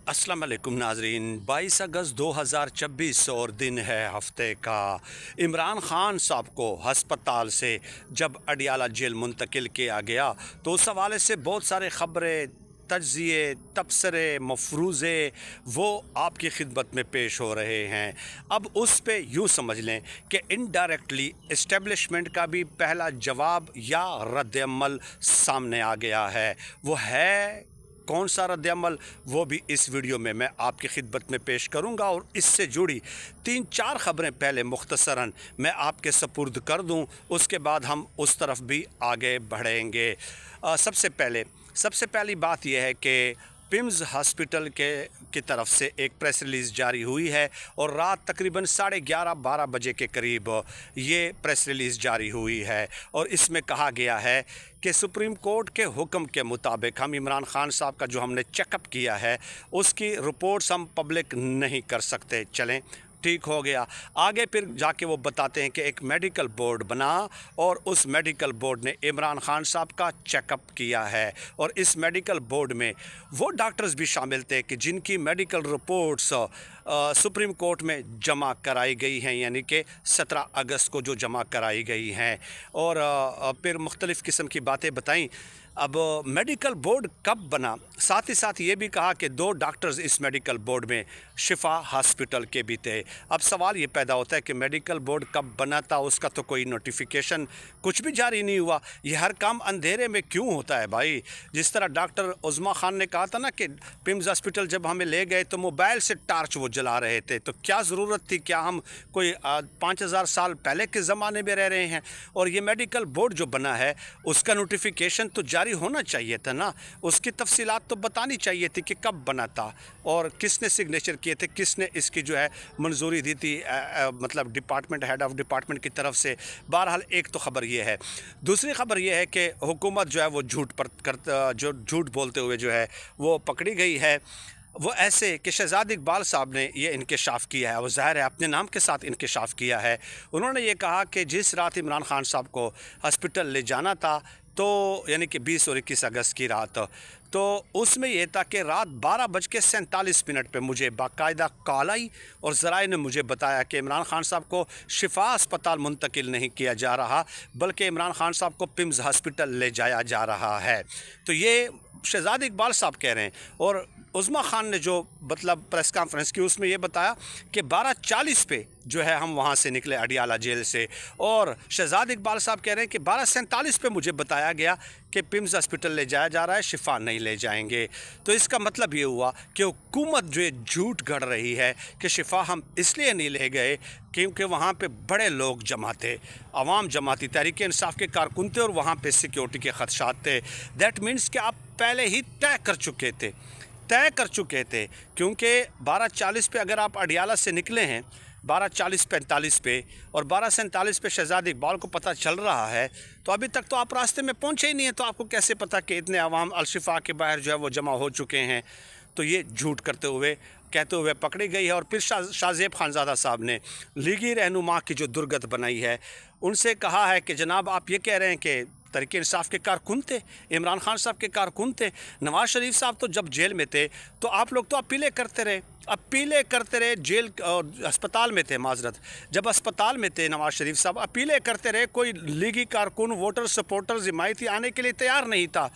अस्सलाम वालेकुम नाजरीन। 22 अगस्त 2026 और दिन है हफ्ते का। इमरान खान साहब को हस्पताल से जब अडियाला जेल मुंतकिल किया गया तो उस हवाले से बहुत सारे ख़बरें, तज्ज़िए, तबसरे, मफरूज़े वो आपकी खिदमत में पेश हो रहे हैं। अब उस पे यूँ समझ लें कि इनडायरेक्टली इस्टेब्लिशमेंट का भी पहला जवाब या रद्द-ए-अमल सामने आ गया है। वो है कौन सा रद्द-ए-अमल, वो भी इस वीडियो में मैं आपकी खिदमत में पेश करूंगा और इससे जुड़ी 3-4 ख़बरें पहले मुख्तसरन मैं आपके सपुर्द कर दूं, उसके बाद हम उस तरफ भी आगे बढ़ेंगे। सबसे पहली बात यह है कि पिम्स हॉस्पिटल की तरफ से एक प्रेस रिलीज़ जारी हुई है और रात तकरीबन 11:30-12 बजे के करीब ये प्रेस रिलीज़ जारी हुई है और इसमें कहा गया है कि सुप्रीम कोर्ट के हुक्म के मुताबिक हम इमरान खान साहब का जो हमने चेकअप किया है उसकी रिपोर्ट्स हम पब्लिक नहीं कर सकते। चलें, ठीक हो गया। आगे फिर जाके वो बताते हैं कि एक मेडिकल बोर्ड बना और उस मेडिकल बोर्ड ने इमरान खान साहब का चेकअप किया है और इस मेडिकल बोर्ड में वो डॉक्टर्स भी शामिल थे कि जिनकी मेडिकल रिपोर्ट्स सुप्रीम कोर्ट में जमा कराई गई हैं, यानी कि 17 अगस्त को जो जमा कराई गई हैं और फिर मुख्तलिफ़ किस्म की बातें बताईं। अब मेडिकल बोर्ड कब बना, साथ ही साथ ये भी कहा कि 2 डॉक्टर्स इस मेडिकल बोर्ड में शिफा हॉस्पिटल के भी थे। अब सवाल ये पैदा होता है कि मेडिकल बोर्ड कब बना था, उसका तो कोई नोटिफिकेशन कुछ भी जारी नहीं हुआ। ये हर काम अंधेरे में क्यों होता है भाई? जिस तरह डॉक्टर उज़्मा खान ने कहा था ना कि पिम्स हॉस्पिटल जब हमें ले गए तो मोबाइल से टार्च वो जला रहे थे, तो क्या ज़रूरत थी? क्या हम कोई 5000 साल पहले के ज़माने में रह रहे हैं? और ये मेडिकल बोर्ड जो बना है उसका नोटिफिकेशन तो जारी होना चाहिए था ना, उसकी तफसीलात तो बतानी चाहिए थी कि कब बना था और किसने सिग्नेचर किए थे, किसने इसकी जो है मंजूरी दी थी, मतलब डिपार्टमेंट, हेड ऑफ डिपार्टमेंट की तरफ से। बहरहाल एक तो ख़बर ये है। दूसरी ख़बर ये है कि हुकूमत जो है वो झूठ बोलते हुए जो है वो पकड़ी गई है। वो ऐसे कि शहज़ाद इकबाल साहब ने ये इंकशाफ़ किया है, वो ज़ाहिर है अपने नाम के साथ इंकशाफ़ किया है। उन्होंने ये कहा कि जिस रात इमरान खान साहब को हॉस्पिटल ले जाना था, तो यानी कि 20 और 21 अगस्त की रात, तो उसमें यह था कि रात 12:47 पे मुझे बाकायदा कॉल आई और ज़राए ने मुझे बताया कि इमरान खान साहब को शिफा अस्पताल मुंतकिल नहीं किया जा रहा, बल्कि इमरान खान साहब को पिम्स हॉस्पिटल ले जाया जा रहा है। तो ये शहज़ाद इकबाल साहब कह रहे हैं और उज़्मा खान ने जो मतलब प्रेस कॉन्फ्रेंस की उसमें ये बताया कि 12:40 पे जो है हम वहाँ से निकले अडियाला जेल से, और शहज़ाद इकबाल साहब कह रहे हैं कि 12:47 पे मुझे बताया गया कि पिम्स हॉस्पिटल ले जाया जा रहा है, शिफा नहीं ले जाएंगे। तो इसका मतलब ये हुआ कि हुकूमत जो झूठ गढ़ रही है कि शिफा हम इसलिए नहीं ले गए क्योंकि वहाँ पे बड़े लोग जमा थे, अवाम जमा थी, तहरीक इंसाफ के कारकुन थे और वहाँ पे सिक्योरिटी के खदशात थे। दैट मीन्स कि आप पहले ही तय कर चुके थे क्योंकि 12:40 पे अगर आप अडियाला से निकले हैं 12:40-45 पे और 12:47 पे शहज़ाद इकबाल को पता चल रहा है, तो अभी तक तो आप रास्ते में पहुंचे ही नहीं हैं, तो आपको कैसे पता कि इतने अवाम अलशिफा के बाहर जो है वो जमा हो चुके हैं? तो ये झूठ कहते हुए पकड़ी गई है। और फिर शाहज़ेब खानज़ादा साहब ने लीगी रहनुमा की जो दुर्गत बनाई है, उनसे कहा है कि जनाब आप ये कह रहे हैं कि तहरीक इंसाफ के कारकुन थे, इमरान खान साहब के कारकुन थे, नवाज़ शरीफ साहब तो जब जेल में थे तो आप लोग तो अपीलें करते रहे, जेल और अस्पताल में थे, माजरत जब अस्पताल में थे नवाज़ शरीफ साहब अपीलें करते रहे, कोई लीगी कारकुन, वोटर सपोर्टर्स, हिमायती आने के लिए तैयार नहीं था,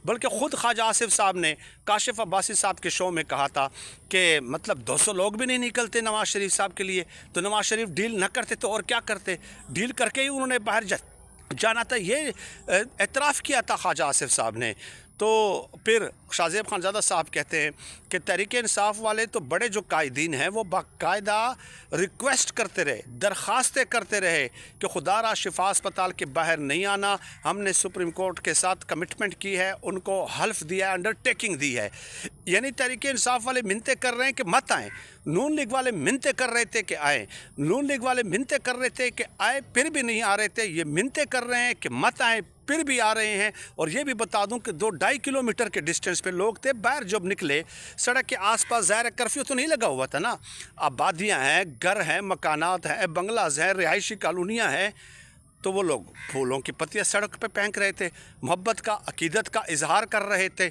बल्कि ख़ुद ख्वाजा आसिफ साहब ने काशिफ अब्बासी साहब के शो में कहा था कि मतलब 200 लोग भी नहीं निकलते नवाज़ शरीफ साहब के लिए, तो नवाज़ शरीफ डील न करते तो और क्या करते? डील करके ही उन्होंने बाहर जाना था, ये एतराफ़ किया था ख्वाजा आसिफ साहब ने। तो फिर शाहज़ेब खानज़ादा साहब कहते हैं कि तहरीक इंसाफ वाले तो बड़े जो कायदीन हैं वो बाकायदा रिक्वेस्ट करते रहे, दरख्वास्तें करते रहे कि खुदारा शिफा अस्पताल के बाहर नहीं आना, हमने सुप्रीम कोर्ट के साथ कमिटमेंट की है, उनको हल्फ दिया है, अंडरटेकिंग दी है। यानी तहरीक इंसाफ वाले मिन्नतें कर रहे हैं कि मत आएँ, नून लीग वाले मिन्नतें कर रहे थे कि आएँ, नून लीग वाले मिन्नतें कर रहे थे कि आए, फिर भी नहीं आ रहे थे। ये मिन्नतें कर रहे हैं कि मत आएँ, फिर भी आ रहे हैं। और ये भी बता दूं कि 2-2.5 किलोमीटर के डिस्टेंस पे लोग थे, बाहर जब निकले सड़क के आसपास, ज़ाहिर कर्फ्यू तो नहीं लगा हुआ था ना, आबादियां हैं, घर हैं, मकानात हैं, बंगलाज हैं, रिहायशी कॉलोनियाँ हैं, तो वो लोग फूलों की पत्तियाँ सड़क पे फेंक रहे थे, मोहब्बत का, अकीदत का इजहार कर रहे थे।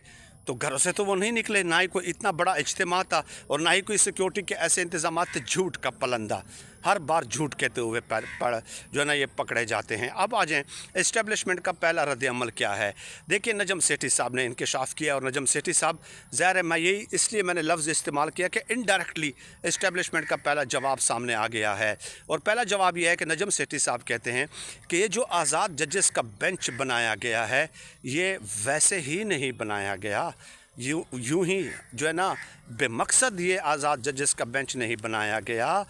तो घरों से तो वो नहीं निकले, ना ही कोई इतना बड़ा इज्तिमा था और ना ही कोई सिक्योरिटी के ऐसे इंतजाम थे। झूठ का पलंदा, हर बार झूठ कहते हुए जो है ना ये पकड़े जाते हैं। अब आ जाएँ इस्टेब्लिशमेंट का पहला रद्द अमल क्या है। देखिए, नजम सेठी साहब ने इंकशाफ किया, और नजम सेठी साहब, ज़ाहिर है मैं यही इसलिए मैंने लफ्ज़ इस्तेमाल किया कि इनडायरेक्टली इस्टेब्लिशमेंट का पहला जवाब सामने आ गया है। और पहला जवाब यह है कि नजम सेठी साहब कहते हैं कि ये जो आज़ाद जजेस का बेंच बनाया गया है, ये वैसे ही नहीं बनाया गया, यूं ही जो है ना बेमकसद ये आज़ाद जजेस का बेंच नहीं बनाया गया,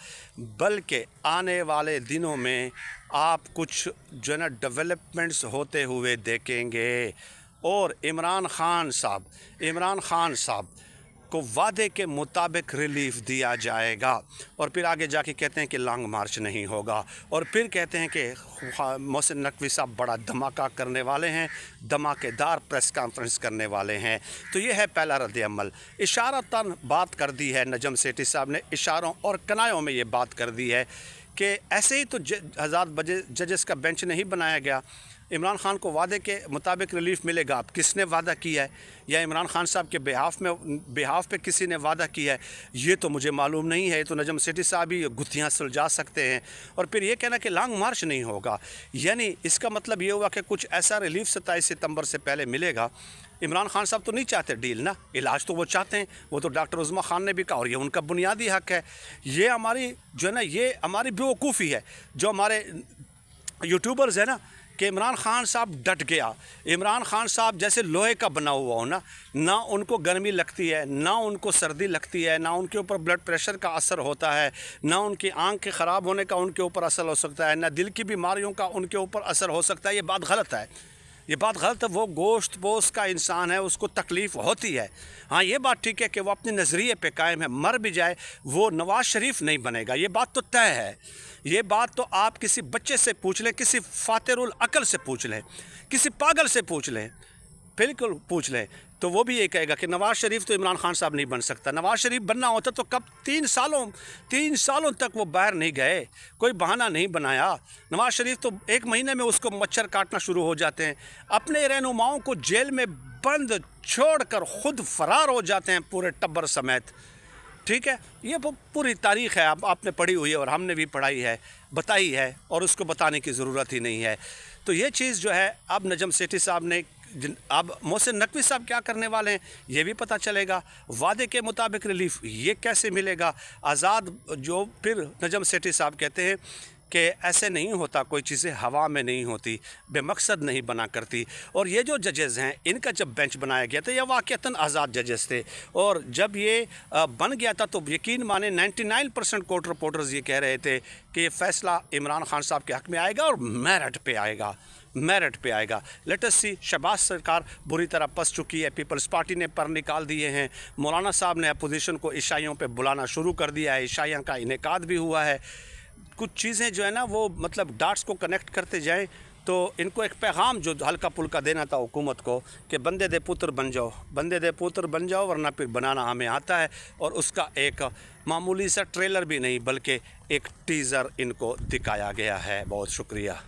बल्कि आने वाले दिनों में आप कुछ जो है ना डेवलपमेंट्स होते हुए देखेंगे। और इमरान खान साहब को वादे के मुताबिक रिलीफ दिया जाएगा। और फिर आगे जाके कहते हैं कि लॉन्ग मार्च नहीं होगा, और फिर कहते हैं कि मोहसिन नकवी साहब बड़ा धमाका करने वाले हैं, धमाकेदार प्रेस कॉन्फ्रेंस करने वाले हैं। तो ये है पहला रद्द अमल। इशारतन बात कर दी है नजम सेठी साहब ने, इशारों और कनायों में ये बात कर दी है कि ऐसे ही तो आज़ाद जजेस का बेंच नहीं बनाया गया। इमरान खान को वादे के मुताबिक रिलीफ मिलेगा। अब किसने वादा किया है, या इमरान खान साहब के बिहाफ पे किसी ने वादा किया है, ये तो मुझे मालूम नहीं है। तो नजम सेठी साहब ही गुत्थियाँ सुलझा सकते हैं। और फिर ये कहना कि लॉन्ग मार्च नहीं होगा, यानी इसका मतलब ये हुआ कि कुछ ऐसा रिलीफ 27 सितंबर से पहले मिलेगा। इमरान खान साहब तो नहीं चाहते डील ना, इलाज तो वो चाहते हैं, वो तो डॉक्टर उज़्मा खान ने भी कहा, और ये उनका बुनियादी हक़ है। ये हमारी जो है ना, ये हमारी बेवकूफ़ी है जो हमारे यूट्यूबर्स है ना, कि इमरान खान साहब डट गया। इमरान खान साहब जैसे लोहे का बना हुआ हो ना उनको गर्मी लगती है, ना उनको सर्दी लगती है, ना उनके ऊपर ब्लड प्रेशर का असर होता है, ना उनकी आँख के ख़राब होने का उनके ऊपर असर हो सकता है, ना दिल की बीमारियों का उनके ऊपर असर हो सकता है। ये बात गलत है, ये बात गलत है। वो गोश्त पोश का इंसान है, उसको तकलीफ़ होती है। हाँ, ये बात ठीक है कि वो अपने नज़रिए पे कायम है, मर भी जाए वो नवाज़ शरीफ नहीं बनेगा, ये बात तो तय है। ये बात तो आप किसी बच्चे से पूछ लें, किसी फातिरुल अकल से पूछ लें, किसी पागल से पूछ लें, बिल्कुल पूछ लें, तो वो भी ये कहेगा कि नवाज़ शरीफ तो इमरान खान साहब नहीं बन सकता। नवाज़ शरीफ बनना होता तो कब 3 सालों तक वो बाहर नहीं गए, कोई बहाना नहीं बनाया। नवाज़ शरीफ तो 1 महीने में उसको मच्छर काटना शुरू हो जाते हैं, अपने रहनुमाओं को जेल में बंद छोड़कर खुद फरार हो जाते हैं पूरे टब्बर समेत। ठीक है, ये पूरी तारीख़ है, आपने पढ़ी हुई है और हमने भी पढ़ाई है, बताई है, और उसको बताने की ज़रूरत ही नहीं है। तो ये चीज़ जो है, अब नजम सेठी साहब ने, अब मोहसिन नकवी साहब क्या करने वाले हैं ये भी पता चलेगा। वादे के मुताबिक रिलीफ ये कैसे मिलेगा। आज़ाद जो फिर नजम सेठी साहब कहते हैं कि ऐसे नहीं होता, कोई चीज़ें हवा में नहीं होती, बेमकसद नहीं बना करती। और ये जो जजेस हैं, इनका जब बेंच बनाया गया था, यह वाक़तन आज़ाद जजेस थे, और जब ये बन गया था तो यकीन माने 99% कोर्ट रिपोर्टर्स ये कह रहे थे कि ये फ़ैसला इमरान खान साहब के हक़ में आएगा और मेरिट पे आएगा। लेट अस सी। शहबाज सरकार बुरी तरह पस चुकी है, पीपल्स पार्टी ने पर निकाल दिए हैं, मौलाना साहब ने अपोजिशन को ईसाइयों पे बुलाना शुरू कर दिया है, ईसाइयों का इनेकाद भी हुआ है। कुछ चीज़ें जो है ना वो मतलब डॉट्स को कनेक्ट करते जाएं, तो इनको एक पैगाम जो हल्का पुल्का देना था हुकूमत को कि बंदे दे पुत्र बन जाओ, वरना फिर बनाना हमें आता है। और उसका एक मामूली सा ट्रेलर भी नहीं बल्कि एक टीज़र इनको दिखाया गया है। बहुत शुक्रिया।